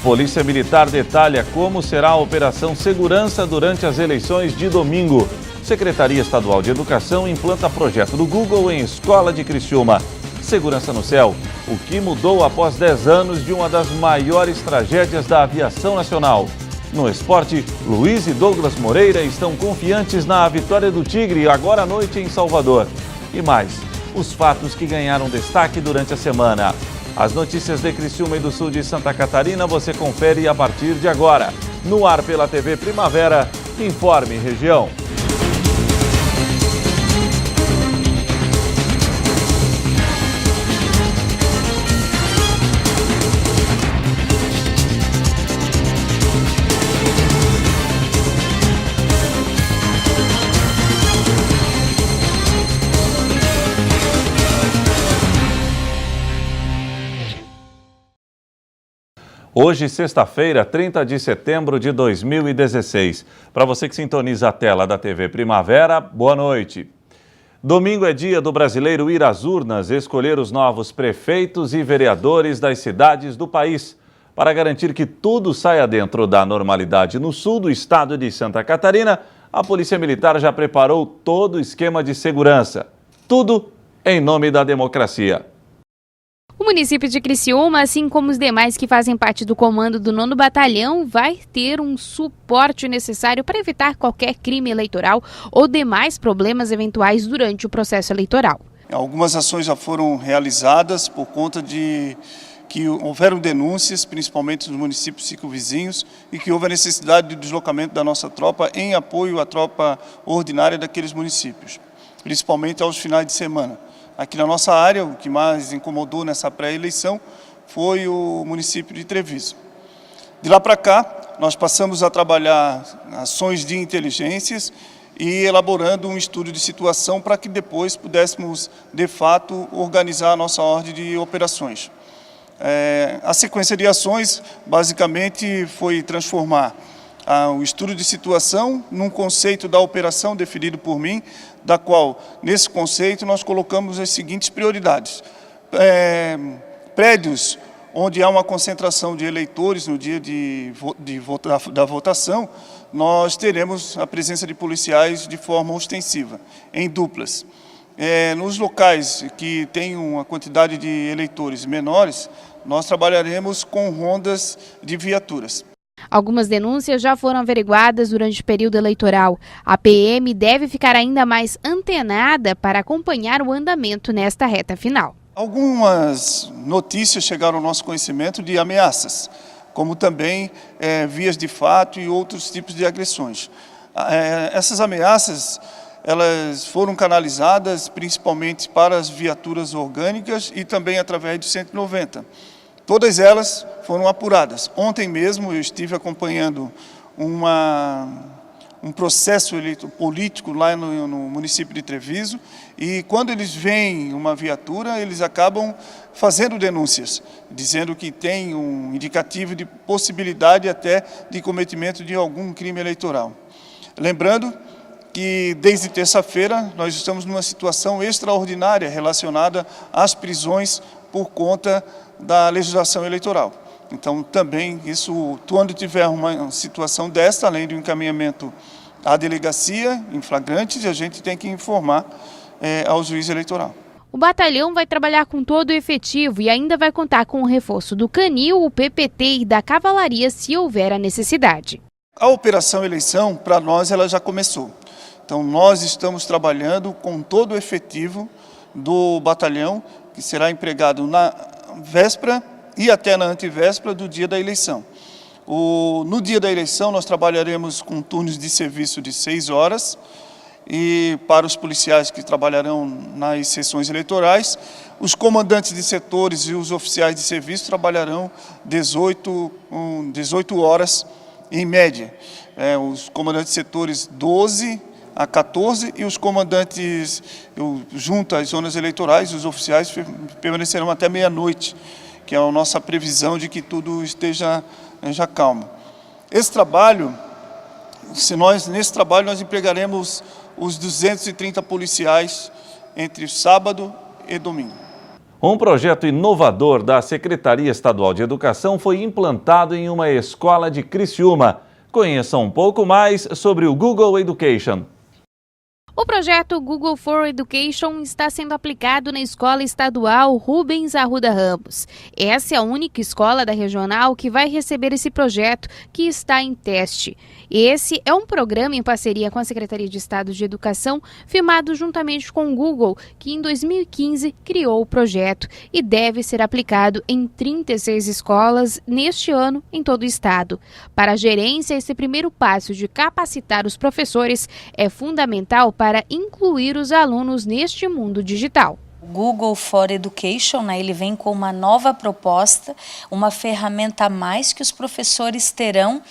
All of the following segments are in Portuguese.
Polícia Militar detalha como será a Operação Segurança durante as eleições de domingo. Secretaria Estadual de Educação implanta projeto do Google em escola de Criciúma. Segurança no céu, o que mudou após 10 anos de uma das maiores tragédias da aviação nacional. No esporte, Luiz e Douglas Moreira estão confiantes na vitória do Tigre agora à noite em Salvador. E mais, os fatos que ganharam destaque durante a semana. As notícias de Criciúma e do sul de Santa Catarina você confere a partir de agora. No ar pela TV Primavera, Informe Região. Hoje, sexta-feira, 30 de setembro de 2016. Para você que sintoniza a tela da TV Primavera, boa noite. Domingo é dia do brasileiro ir às urnas escolher os novos prefeitos e vereadores das cidades do país. Para garantir que tudo saia dentro da normalidade no sul do estado de Santa Catarina, a Polícia Militar já preparou todo o esquema de segurança. Tudo em nome da democracia. O município de Criciúma, assim como os demais que fazem parte do comando do 9º Batalhão, vai ter um suporte necessário para evitar qualquer crime eleitoral ou demais problemas eventuais durante o processo eleitoral. Algumas ações já foram realizadas por conta de que houveram denúncias, principalmente nos municípios circunvizinhos, e que houve a necessidade de deslocamento da nossa tropa em apoio à tropa ordinária daqueles municípios, principalmente aos finais de semana. Aqui na nossa área, o que mais incomodou nessa pré-eleição foi o município de Treviso. De lá para cá, nós passamos a trabalhar ações de inteligências e elaborando um estudo de situação para que depois pudéssemos, de fato, organizar a nossa ordem de operações. A sequência de ações, basicamente, foi transformar o estudo de situação num conceito da operação definido por mim, da qual, nesse conceito, nós colocamos as seguintes prioridades. Prédios onde há uma concentração de eleitores no dia da votação, nós teremos a presença de policiais de forma ostensiva, em duplas. Nos locais que têm uma quantidade de eleitores menores, nós trabalharemos com rondas de viaturas. Algumas denúncias já foram averiguadas durante o período eleitoral. A PM deve ficar ainda mais antenada para acompanhar o andamento nesta reta final. Algumas notícias chegaram ao nosso conhecimento de ameaças, como também vias de fato e outros tipos de agressões. Essas ameaças elas foram canalizadas principalmente para as viaturas orgânicas e também através do 190. Todas elas foram apuradas. Ontem mesmo eu estive acompanhando um processo político lá no município de Treviso e quando eles veem uma viatura, eles acabam fazendo denúncias, dizendo que tem um indicativo de possibilidade até de cometimento de algum crime eleitoral. Lembrando que desde terça-feira nós estamos numa situação extraordinária relacionada às prisões por conta da legislação eleitoral. Então, também, quando tiver uma situação desta, além do encaminhamento à delegacia, em flagrantes, a gente tem que informar ao juiz eleitoral. O batalhão vai trabalhar com todo o efetivo e ainda vai contar com o reforço do Canil, o PPT e da Cavalaria, se houver a necessidade. A operação eleição, para nós, ela já começou. Então, nós estamos trabalhando com todo o efetivo do batalhão, que será empregado na véspera e até na antevéspera do dia da eleição. No dia da eleição, nós trabalharemos com turnos de serviço de 6 horas, e para os policiais que trabalharão nas sessões eleitorais, os comandantes de setores e os oficiais de serviço trabalharão 18 horas em média. Os comandantes de setores 12 a 14 e os comandantes, junto às zonas eleitorais, os oficiais permanecerão até meia-noite, que é a nossa previsão de que tudo esteja já calmo. Esse trabalho, nesse trabalho nós empregaremos os 230 policiais entre sábado e domingo. Um projeto inovador da Secretaria Estadual de Educação foi implantado em uma escola de Criciúma. Conheça um pouco mais sobre o Google Education. O projeto Google for Education está sendo aplicado na Escola Estadual Rubens Arruda Ramos. Essa é a única escola da regional que vai receber esse projeto, que está em teste. Esse é um programa em parceria com a Secretaria de Estado de Educação, firmado juntamente com o Google, que em 2015 criou o projeto e deve ser aplicado em 36 escolas neste ano em todo o estado. Para a gerência, esse primeiro passo de capacitar os professores é fundamental para incluir os alunos neste mundo digital. O Google for Education, ele vem com uma nova proposta, uma ferramenta a mais que os professores terão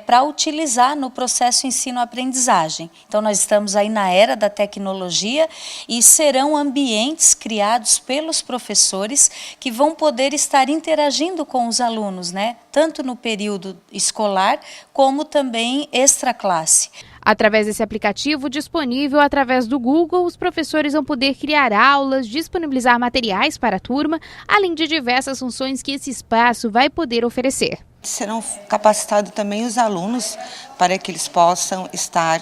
para utilizar no processo ensino-aprendizagem. Então, nós estamos aí na era da tecnologia e serão ambientes criados pelos professores que vão poder estar interagindo com os alunos, tanto no período escolar como também extra-classe. Através desse aplicativo disponível através do Google, os professores vão poder criar aulas, disponibilizar materiais para a turma, além de diversas funções que esse espaço vai poder oferecer. Serão capacitados também os alunos para que eles possam estar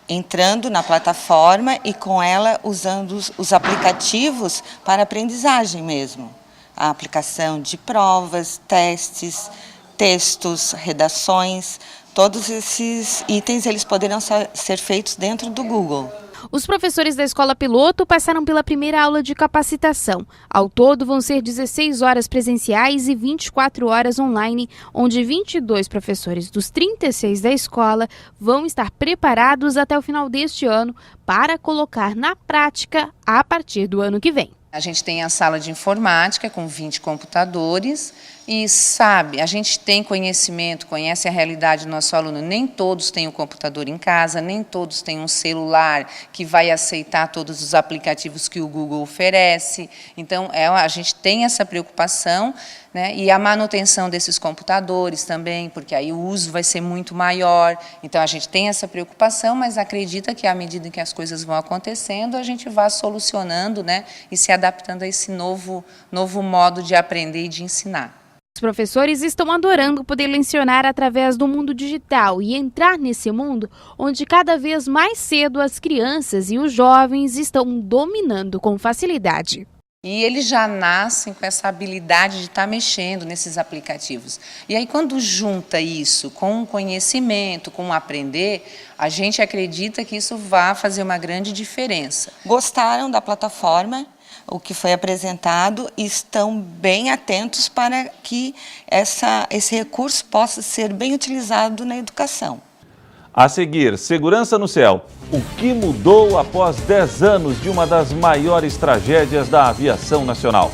entrando na plataforma e com ela usando os aplicativos para aprendizagem mesmo. A aplicação de provas, testes, textos, redações. Todos esses itens eles poderão ser feitos dentro do Google. Os professores da Escola Piloto passaram pela primeira aula de capacitação. Ao todo, vão ser 16 horas presenciais e 24 horas online, onde 22 professores dos 36 da escola vão estar preparados até o final deste ano para colocar na prática a partir do ano que vem. A gente tem a sala de informática com 20 computadores e a gente tem conhecimento, conhece a realidade do nosso aluno. Nem todos têm um computador em casa, nem todos têm um celular que vai aceitar todos os aplicativos que o Google oferece. Então, a gente tem essa preocupação, e a manutenção desses computadores também, porque aí o uso vai ser muito maior. Então, a gente tem essa preocupação, mas acredita que à medida que as coisas vão acontecendo, a gente vai solucionando, e se adaptando a esse novo modo de aprender e de ensinar. Os professores estão adorando poder lecionar através do mundo digital e entrar nesse mundo onde cada vez mais cedo as crianças e os jovens estão dominando com facilidade. E eles já nascem com essa habilidade de estar mexendo nesses aplicativos. E aí, quando junta isso com o conhecimento, com o aprender, a gente acredita que isso vai fazer uma grande diferença. Gostaram da plataforma, o que foi apresentado, e estão bem atentos para que esse recurso possa ser bem utilizado na educação. A seguir, segurança no céu. O que mudou após 10 anos de uma das maiores tragédias da aviação nacional?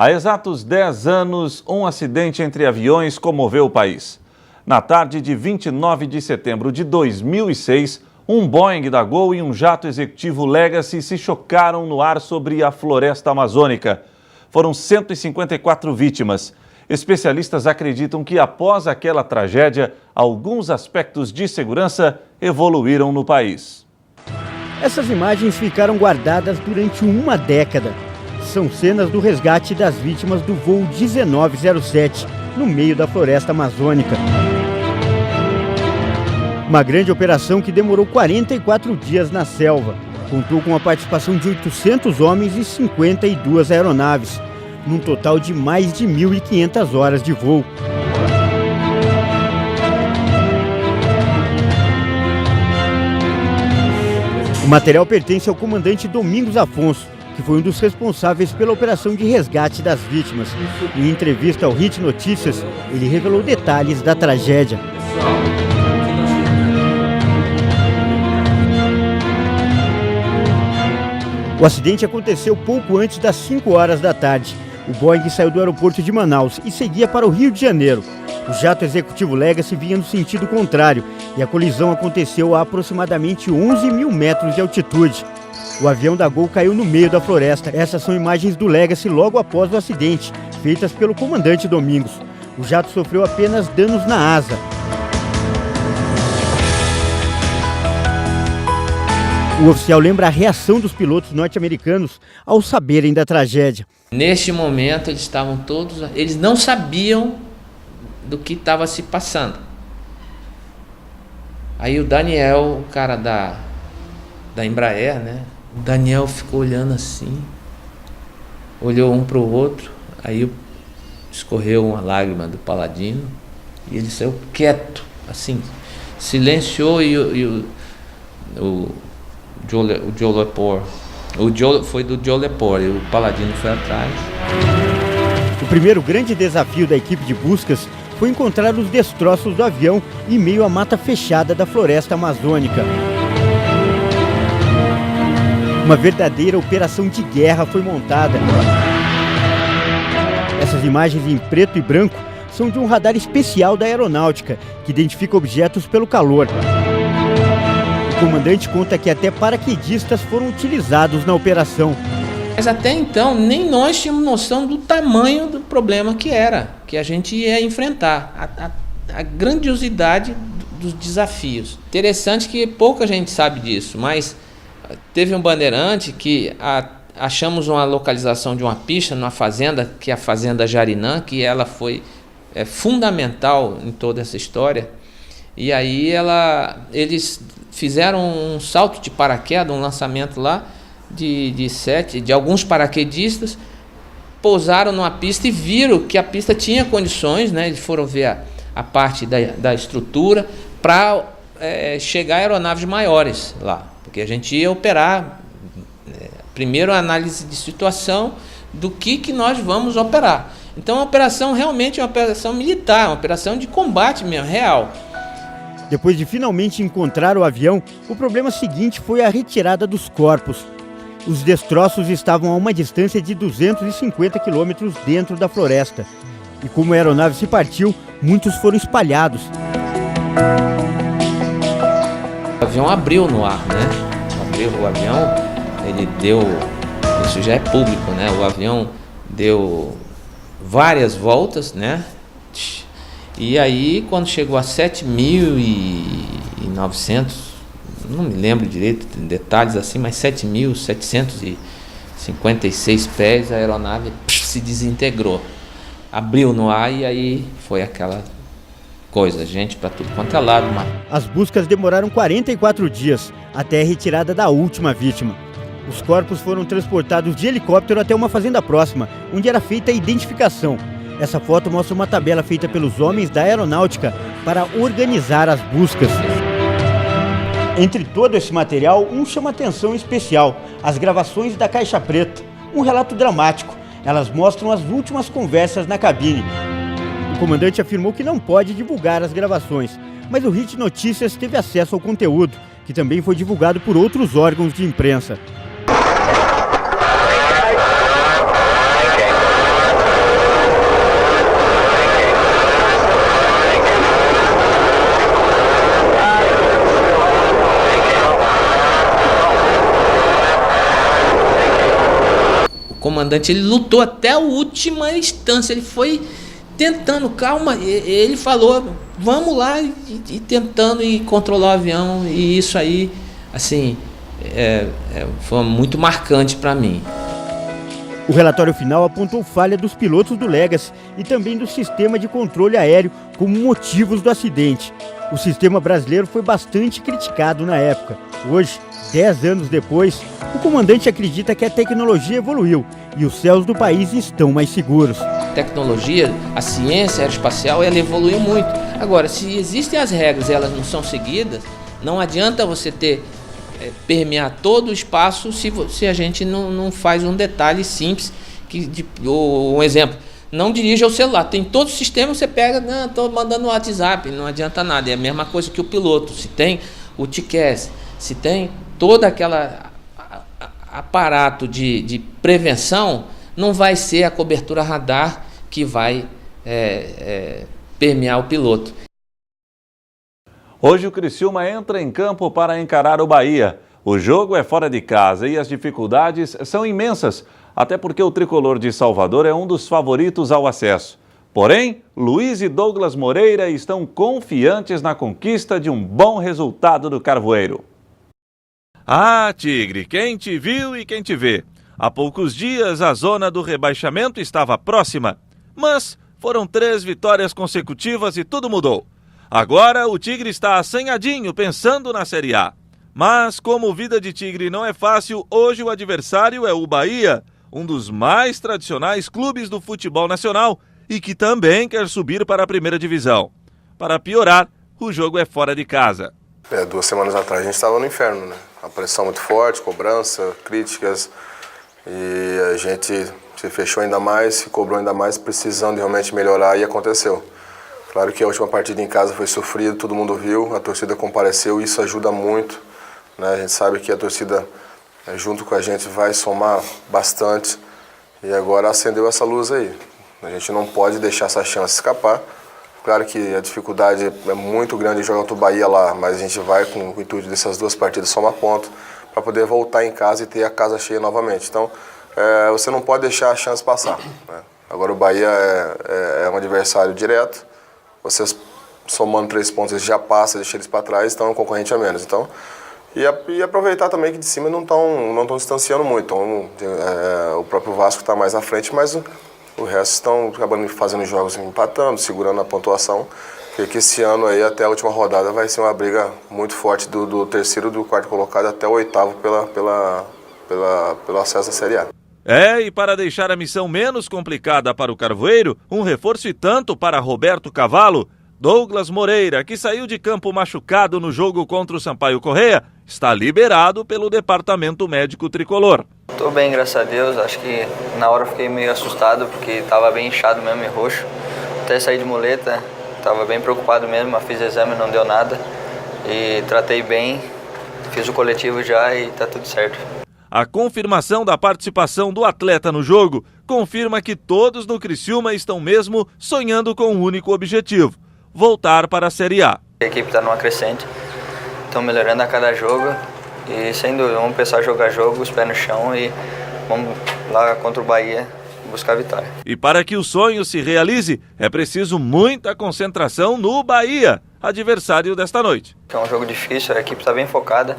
Há exatos 10 anos, um acidente entre aviões comoveu o país. Na tarde de 29 de setembro de 2006, um Boeing da Gol e um jato executivo Legacy se chocaram no ar sobre a floresta amazônica. Foram 154 vítimas. Especialistas acreditam que após aquela tragédia, alguns aspectos de segurança evoluíram no país. Essas imagens ficaram guardadas durante uma década. São cenas do resgate das vítimas do voo 1907, no meio da floresta amazônica. Uma grande operação que demorou 44 dias na selva. Contou com a participação de 800 homens e 52 aeronaves, num total de mais de 1.500 horas de voo. O material pertence ao comandante Domingos Afonso, que foi um dos responsáveis pela operação de resgate das vítimas. Em entrevista ao HIT Notícias, ele revelou detalhes da tragédia. O acidente aconteceu pouco antes das 5 horas da tarde. O Boeing saiu do aeroporto de Manaus e seguia para o Rio de Janeiro. O jato executivo Legacy vinha no sentido contrário e a colisão aconteceu a aproximadamente 11 mil metros de altitude. O avião da Gol caiu no meio da floresta. Essas são imagens do Legacy logo após o acidente, feitas pelo comandante Domingos. O jato sofreu apenas danos na asa. O oficial lembra a reação dos pilotos norte-americanos ao saberem da tragédia. Neste momento eles não sabiam do que estava se passando. Aí o Daniel, o cara da Embraer, né? O Daniel ficou olhando assim, olhou um para o outro, aí escorreu uma lágrima do Paladino e ele saiu quieto, assim, silenciou e o Joe Lepore. Foi do Joe Lepore e o Paladino foi atrás. O primeiro grande desafio da equipe de buscas foi encontrar os destroços do avião em meio à mata fechada da floresta amazônica. Uma verdadeira operação de guerra foi montada. Essas imagens em preto e branco são de um radar especial da aeronáutica, que identifica objetos pelo calor. O comandante conta que até paraquedistas foram utilizados na operação. Mas até então, nem nós tínhamos noção do tamanho do problema que a gente ia enfrentar, a grandiosidade dos desafios. Interessante que pouca gente sabe disso, mas teve um bandeirante que achamos uma localização de uma pista numa fazenda, que é a Fazenda Jarinã, que ela foi fundamental em toda essa história. E aí eles fizeram um salto de paraquedas, um lançamento lá de alguns paraquedistas, pousaram numa pista e viram que a pista tinha condições, né? Eles foram ver a parte da estrutura para chegar a aeronaves maiores lá, porque a gente ia operar primeiro a análise de situação do que nós vamos operar. Então a operação realmente é uma operação militar, uma operação de combate mesmo, real. Depois de finalmente encontrar o avião, o problema seguinte foi a retirada dos corpos. Os destroços estavam a uma distância de 250 quilômetros dentro da floresta. E como a aeronave se partiu, muitos foram espalhados. O avião abriu no ar, né? O avião, ele deu... Isso já é público, né? O avião deu várias voltas, né? E aí, quando chegou a 7.900, não me lembro direito de detalhes assim, mas 7.756 pés, a aeronave se desintegrou. Abriu no ar e aí foi aquela coisa, gente para tudo quanto é lado. As buscas demoraram 44 dias, até a retirada da última vítima. Os corpos foram transportados de helicóptero até uma fazenda próxima, onde era feita a identificação. Essa foto mostra uma tabela feita pelos homens da aeronáutica para organizar as buscas. Entre todo esse material, chama atenção especial: as gravações da Caixa Preta. Um relato dramático. Elas mostram as últimas conversas na cabine. O comandante afirmou que não pode divulgar as gravações, mas o Hit Notícias teve acesso ao conteúdo, que também foi divulgado por outros órgãos de imprensa. O comandante, ele lutou até a última instância, ele foi tentando, calma, ele falou, vamos lá, e tentando controlar o avião, e isso aí, assim, foi muito marcante para mim. O relatório final apontou falha dos pilotos do Legacy e também do sistema de controle aéreo como motivos do acidente. O sistema brasileiro foi bastante criticado na época. Hoje, 10 anos depois, o comandante acredita que a tecnologia evoluiu e os céus do país estão mais seguros. A tecnologia, a ciência aeroespacial, ela evoluiu muito. Agora, se existem as regras e elas não são seguidas, não adianta você permear todo o espaço se a gente não faz um detalhe simples. Um exemplo, não dirija o celular. Tem todo o sistema, você pega, não, estou mandando no WhatsApp, não adianta nada. É a mesma coisa que o piloto. Se tem o TCAS, se tem toda aquela aparato de prevenção, não vai ser a cobertura radar que vai permear o piloto. Hoje o Criciúma entra em campo para encarar o Bahia. O jogo é fora de casa e as dificuldades são imensas, até porque o tricolor de Salvador é um dos favoritos ao acesso. Porém, Luiz e Douglas Moreira estão confiantes na conquista de um bom resultado do Carvoeiro. Ah, Tigre, quem te viu e quem te vê. Há poucos dias a zona do rebaixamento estava próxima, mas foram 3 vitórias consecutivas e tudo mudou. Agora o Tigre está assanhadinho pensando na Série A. Mas como vida de Tigre não é fácil, hoje o adversário é o Bahia, um dos mais tradicionais clubes do futebol nacional e que também quer subir para a primeira divisão. Para piorar, o jogo é fora de casa. 2 semanas atrás a gente estava no inferno, né? A pressão muito forte, cobrança, críticas, e a gente se fechou ainda mais, se cobrou ainda mais, precisando realmente melhorar, e aconteceu. Claro que a última partida em casa foi sofrida, todo mundo viu, a torcida compareceu e isso ajuda muito, né? A gente sabe que a torcida, junto com a gente, vai somar bastante e agora acendeu essa luz aí. A gente não pode deixar essa chance escapar. Claro que a dificuldade é muito grande jogar contra o Bahia lá, mas a gente vai com o intuito dessas 2 partidas somar ponto para poder voltar em casa e ter a casa cheia novamente. Então, você não pode deixar a chance passar, né? Agora o Bahia é um adversário direto. Vocês somando 3 pontos, eles já passam, deixam eles para trás, então é um concorrente a menos. Então, e aproveitar também que de cima não estão distanciando muito. Então, o próprio Vasco está mais à frente, mas o resto estão acabando fazendo jogos empatando, segurando a pontuação. Porque esse ano aí, até a última rodada, vai ser uma briga muito forte do terceiro, do quarto colocado até o 8º pelo acesso à Série A. E para deixar a missão menos complicada para o Carvoeiro, um reforço e tanto para Roberto Cavalo, Douglas Moreira, que saiu de campo machucado no jogo contra o Sampaio Corrêa, está liberado pelo departamento médico tricolor. Estou bem, graças a Deus. Acho que na hora eu fiquei meio assustado, porque estava bem inchado mesmo e roxo. Até saí de muleta, estava bem preocupado mesmo, mas fiz exame, não deu nada. E tratei bem, fiz o coletivo já e está tudo certo. A confirmação da participação do atleta no jogo confirma que todos no Criciúma estão mesmo sonhando com um único objetivo: voltar para a Série A. A equipe está numa crescente, estão melhorando a cada jogo e sem dúvida vamos pensar em jogar jogo, os pés no chão e vamos lá contra o Bahia buscar a vitória. E para que o sonho se realize, é preciso muita concentração no Bahia, adversário desta noite. É um jogo difícil, a equipe está bem focada,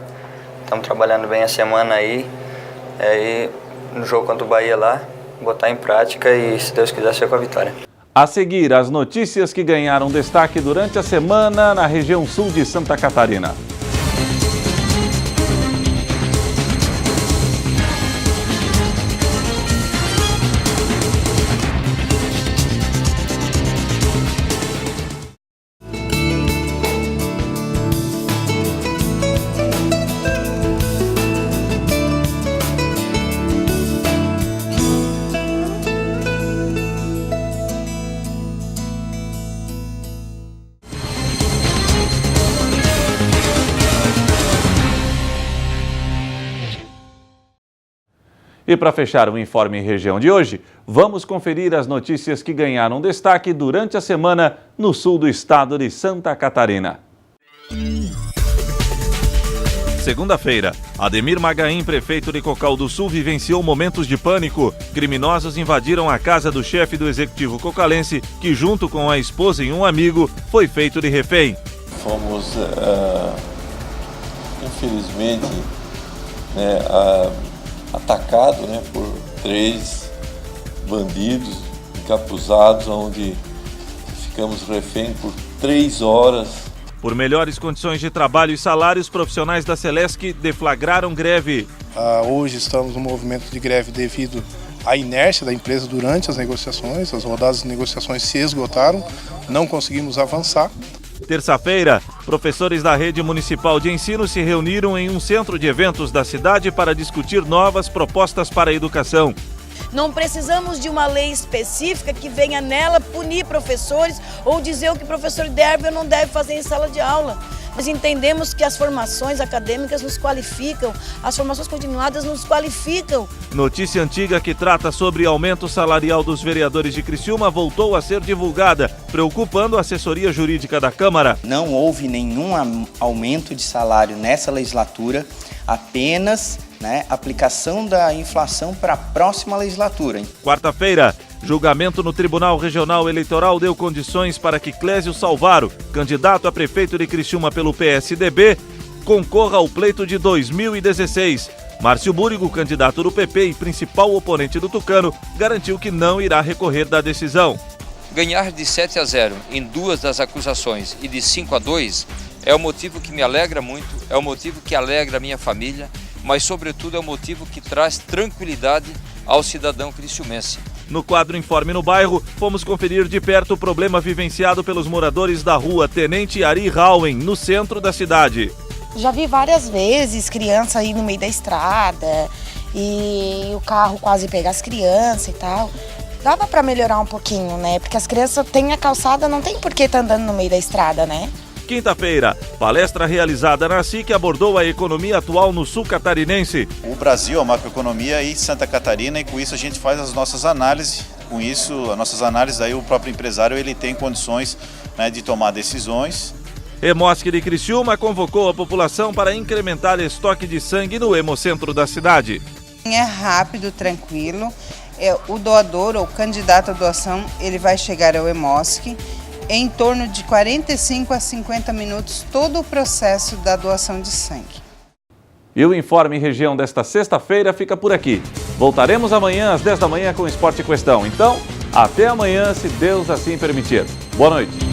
estamos trabalhando bem a semana aí, no jogo contra o Bahia lá, botar em prática e, se Deus quiser, ser com a vitória. A seguir, as notícias que ganharam destaque durante a semana na região sul de Santa Catarina. E para fechar o Informe Região de hoje, vamos conferir as notícias que ganharam destaque durante a semana no sul do estado de Santa Catarina. Segunda-feira, Ademir Magaim, prefeito de Cocal do Sul, vivenciou momentos de pânico. Criminosos invadiram a casa do chefe do executivo cocalense, que junto com a esposa e um amigo, foi feito de refém. Fomos, infelizmente, atacado por 3 bandidos encapuzados, onde ficamos refém por 3 horas. Por melhores condições de trabalho e salários, profissionais da Celesc deflagraram greve. Hoje estamos no movimento de greve devido à inércia da empresa durante as negociações. As rodadas de negociações se esgotaram, não conseguimos avançar. Terça-feira, professores da rede municipal de ensino se reuniram em um centro de eventos da cidade para discutir novas propostas para a educação. Não precisamos de uma lei específica que venha nela punir professores ou dizer o que o professor deve ou não deve fazer em sala de aula. Nós entendemos que as formações acadêmicas nos qualificam, as formações continuadas nos qualificam. Notícia antiga que trata sobre aumento salarial dos vereadores de Criciúma voltou a ser divulgada, preocupando a assessoria jurídica da Câmara. Não houve nenhum aumento de salário nessa legislatura, apenas aplicação da inflação para a próxima legislatura. Quarta-feira, julgamento no Tribunal Regional Eleitoral deu condições para que Clésio Salvaro, candidato a prefeito de Criciúma pelo PSDB, concorra ao pleito de 2016. Márcio Búrigo, candidato do PP e principal oponente do Tucano, garantiu que não irá recorrer da decisão. Ganhar de 7-0 em duas das acusações e de 5-2 é o motivo que me alegra muito, é o motivo que alegra a minha família, mas sobretudo é o motivo que traz tranquilidade ao cidadão criciumense. No quadro Informe no Bairro, fomos conferir de perto o problema vivenciado pelos moradores da rua Tenente Ari Rauen, no centro da cidade. Já vi várias vezes criança aí no meio da estrada e o carro quase pegar as crianças e tal. Dava para melhorar um pouquinho, né? Porque as crianças têm a calçada, não tem por que estar andando no meio da estrada, né? Quinta-feira, palestra realizada na SIC abordou a economia atual no sul catarinense. O Brasil é uma macroeconomia e Santa Catarina, e com isso a gente faz as nossas análises. Com isso, as nossas análises, aí o próprio empresário ele tem condições de tomar decisões. Hemosc de Criciúma convocou a população para incrementar estoque de sangue no hemocentro da cidade. É rápido, tranquilo. O doador ou candidato à doação, ele vai chegar ao Hemosc. Em torno de 45 a 50 minutos, todo o processo da doação de sangue. E o Informe Região desta sexta-feira fica por aqui. Voltaremos amanhã às 10 da manhã com o Esporte em Questão. Então, até amanhã, se Deus assim permitir. Boa noite.